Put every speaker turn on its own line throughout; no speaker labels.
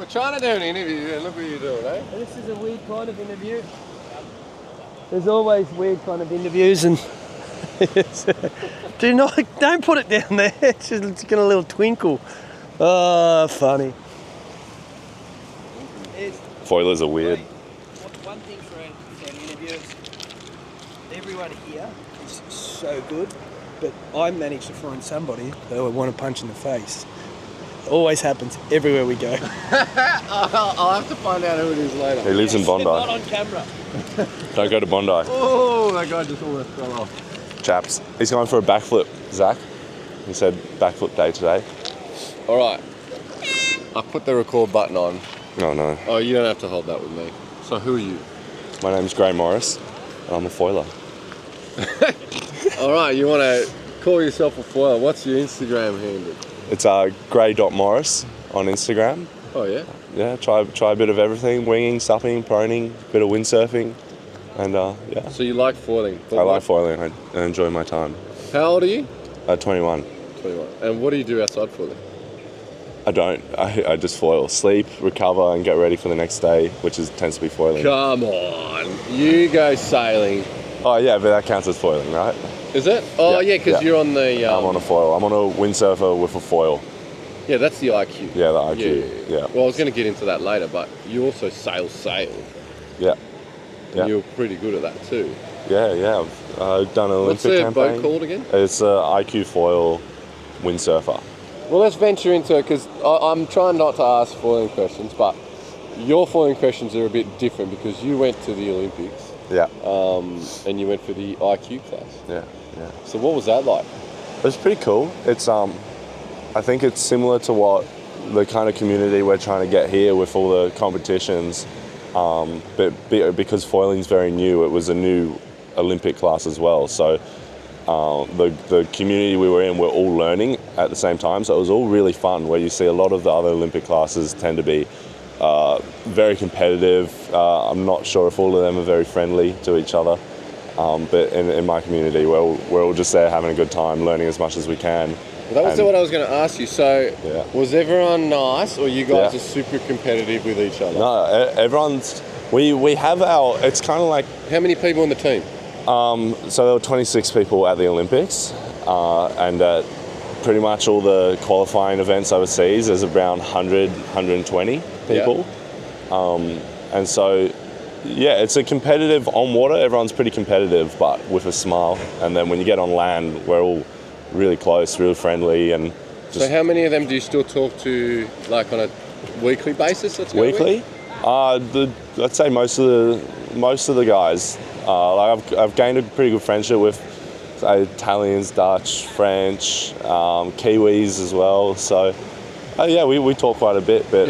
We're trying to do an interview and look what you're doing, eh?
This is a weird kind of interview. There's always weird kind of interviews, and don't put it down there. It's just got a little twinkle. Oh, funny.
Foilers are weird.
One thing for our interviewers, everyone here is so good, but I managed to find somebody who I want to punch in the face. Always happens everywhere we go.
I'll have to find out who it is later.
He lives in Bondi.
Not on camera.
Don't go to Bondi.
Oh, that guy just almost fell off.
Chaps, he's going for a backflip, Zach. He said backflip day today.
All right. I put the record button on.
Oh no.
Oh, you don't have to hold that with me. So who are you?
My name's Gray Morris, and I'm a foiler.
All right, you want to call yourself a foiler. What's your Instagram handle?
It's Gray.Morris on Instagram.
Oh, yeah?
Yeah, try a bit of everything: winging, supping, proning, bit of windsurfing, and yeah.
So you like foiling?
I like foiling. I enjoy my time.
How old are you?
21.
21. And what do you do outside foiling?
I don't. I just foil, sleep, recover, and get ready for the next day, which tends to be foiling.
Come on. You go sailing.
Oh yeah, but that counts as foiling, right?
Is it? Oh, yeah, because you're on the...
I'm on a foil. I'm on a windsurfer with a foil.
Yeah, that's the IQ.
Yeah, the IQ. Yeah.
Well, I was going to get into that later, but you also sail.
Yeah.
And you're pretty good at that too.
Yeah. I've done an
What's
Olympic
the
campaign.
boat called again?
It's a IQ foil windsurfer.
Well, let's venture into it, because I'm trying not to ask foiling questions, but your foiling questions are a bit different because you went to the Olympics.
Yeah.
And you went for the IQ class.
Yeah.
So what was that like?
It was pretty cool. It's I think it's similar to what the kind of community we're trying to get here with all the competitions. But because foiling's very new, it was a new Olympic class as well. So the community we were in, we're all learning at the same time. So it was all really fun, where you see a lot of the other Olympic classes tend to be very competitive. I'm not sure if all of them are very friendly to each other. But in my community, we're all just there having a good time, learning as much as we can.
Well, that was what I was going to ask you. So was everyone nice, or you guys are super competitive with each other?
No, everyone's... We have our... It's kind of like...
How many people on the team?
So there were 26 people at the Olympics, and pretty much all the qualifying events overseas, there's around 100, 120 people. And so... Yeah, it's a competitive on water. Everyone's pretty competitive, but with a smile. And then when you get on land, we're all really close, really friendly, and just...
So how many of them do you still talk to, like, on a weekly basis?
Weekly? I'd say most of the guys. I've gained a pretty good friendship with Italians, Dutch, French, Kiwis as well. So. We talk quite a bit, but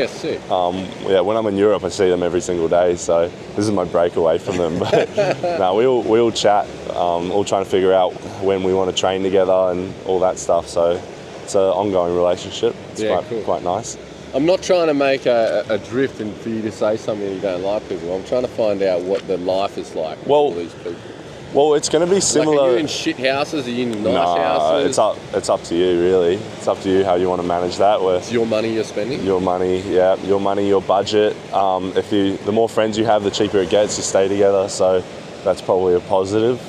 when I'm in Europe, I see them every single day, so this is my break away from them. But no, we all chat, all trying to figure out when we want to train together and all that stuff. So it's an ongoing relationship. It's quite nice.
I'm not trying to make a drift and for you to say something you don't like people. I'm trying to find out what the life is like with all these people.
Well, it's going to be similar.
Like, are you in shit houses? Are you in nice houses?
It's up to you, really. It's up to you how you want to manage that.
It's your money you're spending?
Your money, yeah. Your money, your budget. The more friends you have, the cheaper it gets. You stay together, so that's probably a positive.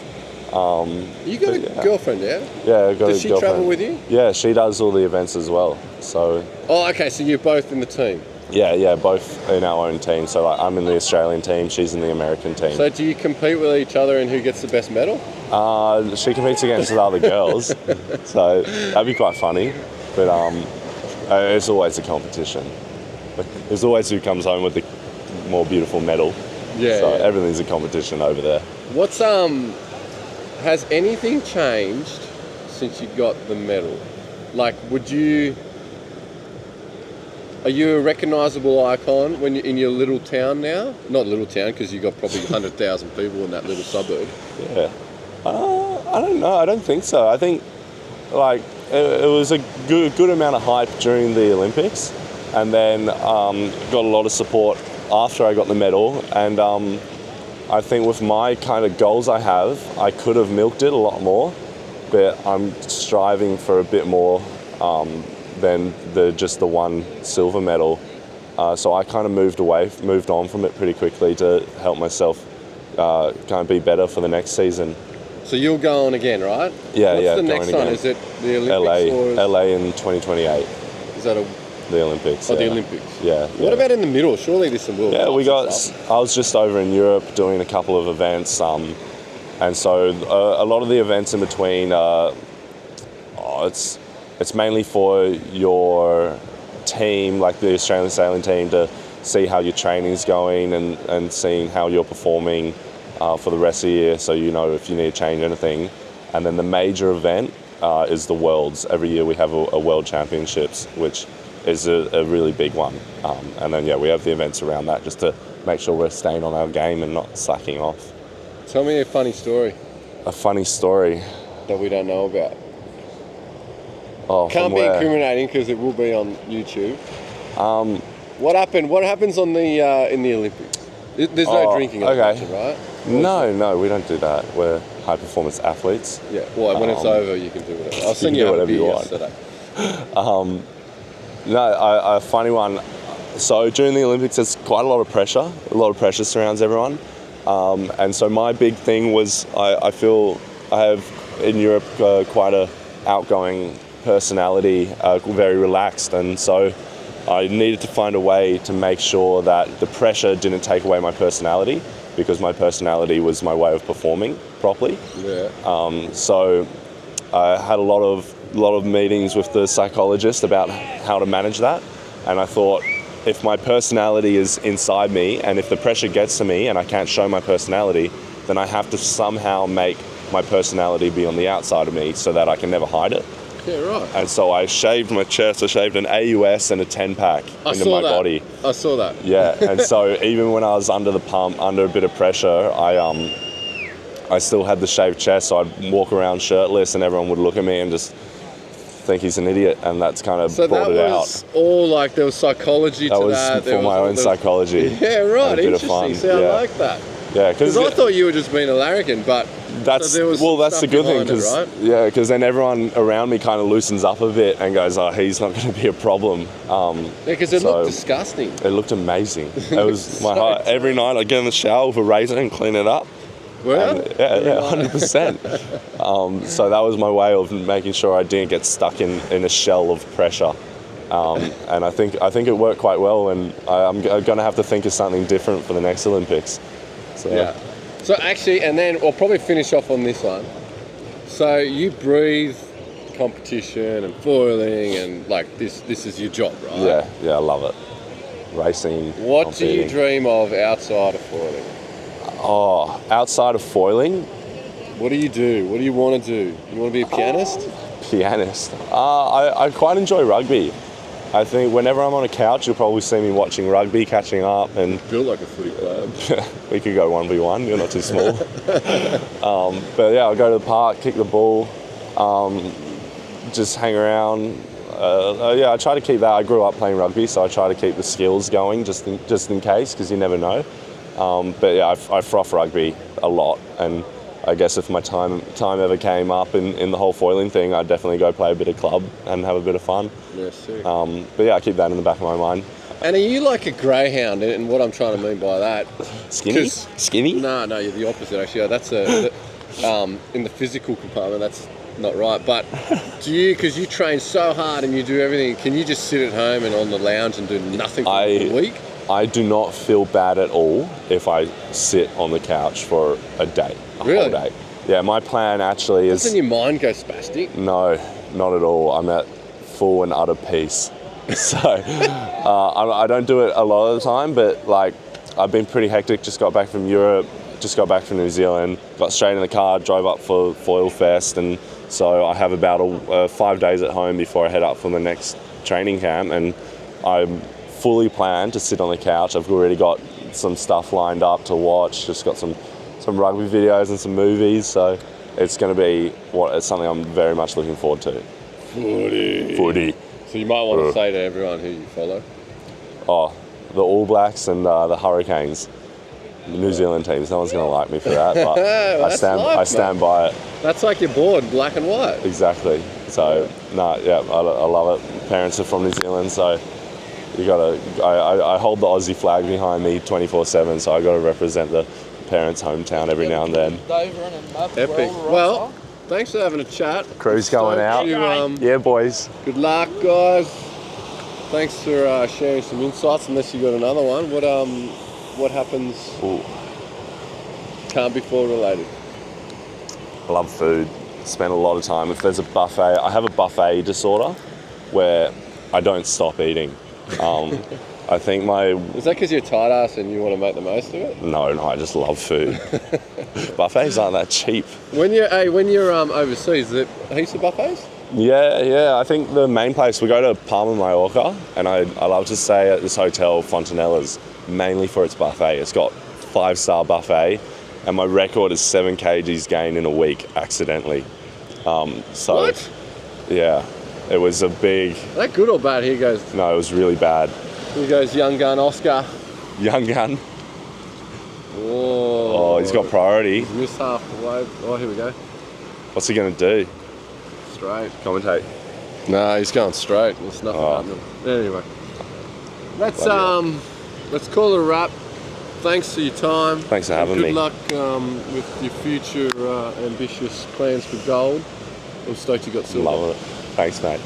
You got a girlfriend, yeah?
Yeah, I've got a girlfriend.
Does she travel with you?
Yeah, she does all the events as well. So.
Oh, okay. So you're both in the team.
Yeah, both in our own team. So like, I'm in the Australian team, she's in the American team.
So do you compete with each other and who gets the best medal?
She competes against the other girls, so that'd be quite funny. But it's always a competition. There's always who comes home with the more beautiful medal. Everything's a competition over there.
Has anything changed since you got the medal? Like, are you a recognisable icon when you're in your little town now? Not little town, because you've got probably 100,000 people in that little suburb.
Yeah. I don't know. I don't think so. I think, it was a good amount of hype during the Olympics, and then got a lot of support after I got the medal. And I think with my kind of goals I have, I could have milked it a lot more, but I'm striving for a bit more than just the one silver medal. So I kind of moved on from it pretty quickly to help myself kind of be better for the next season.
So you'll go on again, right?
Yeah,
What's
yeah.
the
going
next one?
again.
Is it the Olympics or
LA in 2028.
is that
The Olympics.
the
yeah.
Olympics?
Yeah.
What about in the middle? Surely there's some World
Yeah,
Cups
we
and
got.
stuff.
I was just over in Europe doing a couple of events, and so a lot of the events in between. It's mainly for your team, like the Australian sailing team, to see how your training's going and seeing how you're performing for the rest of the year, so you know if you need to change anything. And then the major event is the Worlds. Every year we have a World Championships, which is a really big one. And then we have the events around that just to make sure we're staying on our game and not slacking off.
Tell me a funny story
A funny story.
that we don't know about.
Oh,
Can't
from
be
where?
incriminating because it will be on YouTube. What happened? What happens on the in the Olympics? There's no drinking, I
okay.
imagine, right?
No, we don't do that. We're high performance athletes.
Yeah. Well, when it's over, you can do whatever. I'll send
can
you
do
out a
whatever you
beer
want.
yesterday.
No, a funny one. So during the Olympics, there's quite a lot of pressure. A lot of pressure surrounds everyone. And so my big thing was I feel I have in Europe quite a outgoing personality, very relaxed, and so I needed to find a way to make sure that the pressure didn't take away my personality, because my personality was my way of performing properly.
Yeah.
So I had a lot of meetings with the psychologist about how to manage that, and I thought, if my personality is inside me and if the pressure gets to me and I can't show my personality, then I have to somehow make my personality be on the outside of me so that I can never hide it.
Yeah. Right.
And so I shaved my chest, I shaved an AUS and a 10-pack into my body.
I saw that.
Yeah, and so even when I was under the pump, under a bit of pressure, I still had the shaved chest, so I'd walk around shirtless and everyone would look at me and just think he's an idiot, and that's kind of
So
brought
that
it
was
out.
all like there was psychology
That
to
was
that.
for my own psychology.
Yeah, right.
And a bit of
Interesting.
fun.
See, I
Yeah.
like that.
Yeah,
Because I thought you were just being a larrikin, but
that's
so there was
that's
stuff
the good thing,
behind it, right?
because then everyone around me kind of loosens up a bit and goes, "Oh, he's not going to be a problem."
Yeah, because it
So-
looked disgusting.
It looked amazing. It was my
So
heart. Every night I get in the shower with a razor and clean it up.
Well,
And, yeah, 100%. So that was my way of making sure I didn't get stuck in a shell of pressure. And I think it worked quite well, and I'm going to have to think of something different for the next Olympics. So,
yeah. So actually, and then I'll probably finish off on this one. So you breathe competition and foiling, and like this is your job, right?
yeah, I love it. Racing.
What do you
competing.
dream of outside of foiling?
Oh, outside of foiling,
What do you do? What do you want to do? You want to be a pianist?
pianist. I quite enjoy rugby. I think whenever I'm on a couch, you'll probably see me watching rugby, catching up, and
Built like a footy player.
we could go 1v1. You're not too small. But yeah, I'll go to the park, kick the ball, just hang around. I try to keep that. I grew up playing rugby, so I try to keep the skills going just in case, because you never know. But yeah, I froth rugby a lot, and I guess if my time ever came up in the whole foiling thing, I'd definitely go play a bit of club and have a bit of fun.
Yeah, sick.
But yeah, I keep that in the back of my mind.
And are you like a greyhound? And what I'm trying to mean by that?
Skinny?
'Cause-
Skinny?
No, you're the opposite actually. That's in the physical compartment, that's not right. But do you, because you train so hard and you do everything, can you just sit at home and on the lounge and do nothing for a week?
I do not feel bad at all if I sit on the couch for a day, a
Really?
whole day. Yeah, my plan actually is...
Doesn't your mind go spastic?
No, not at all. I'm at full and utter peace. So I don't do it a lot of the time, but like I've been pretty hectic. Just got back from Europe, just got back from New Zealand, got straight in the car, drove up for Foil Fest, and so I have about 5 days at home before I head up for the next training camp, and I'm fully planned to sit on the couch. I've already got some stuff lined up to watch, just got some rugby videos and some movies, so it's going to be it's something I'm very much looking forward to. Footy.
So you might want to say to everyone who you follow.
Oh, the All Blacks and the Hurricanes, the New Zealand teams. No one's going to like me for that, but
That's life,
I stand by it.
That's like your board, black and white.
Exactly. So, I love it. Parents are from New Zealand, so You gotta. I hold the Aussie flag behind me 24/7, so I gotta represent the parents' hometown every now and then.
Dover and a map.
Epic. Well, thanks for having a chat.
Crew's going out. Yeah, boys.
Good luck, guys. Thanks for sharing some insights. Unless you got another one, what happens?
Ooh,
Can't be fall related.
I love food. Spend a lot of time. If there's a buffet, I have a buffet disorder where I don't stop eating. I think
Is that because you're a tight ass and you want to make the most of it?
No, I just love food. Buffets aren't that cheap.
When you're overseas, is there heaps of buffets?
Yeah. I think the main place, we go to Palma, Mallorca, and I love to stay at this hotel, Fontanella's, mainly for its buffet. It's got 5-star buffet, and my record is 7 kgs gained in a week, accidentally.
What?
Yeah, it was a big...
Is that good or bad? Here goes.
No, it was really bad.
Here goes young gun Oscar.
Young gun.
Oh,
He's got priority.
Missed half the way. Oh, here we go.
What's he going to do?
Straight.
Commentate.
No, he's going straight. There's nothing happening. Anyway, let's call it a wrap. Thanks for your time.
Thanks for having me.
Good luck with your future ambitious plans for gold. I'm stoked you got silver.
Loving it. Thanks, mate.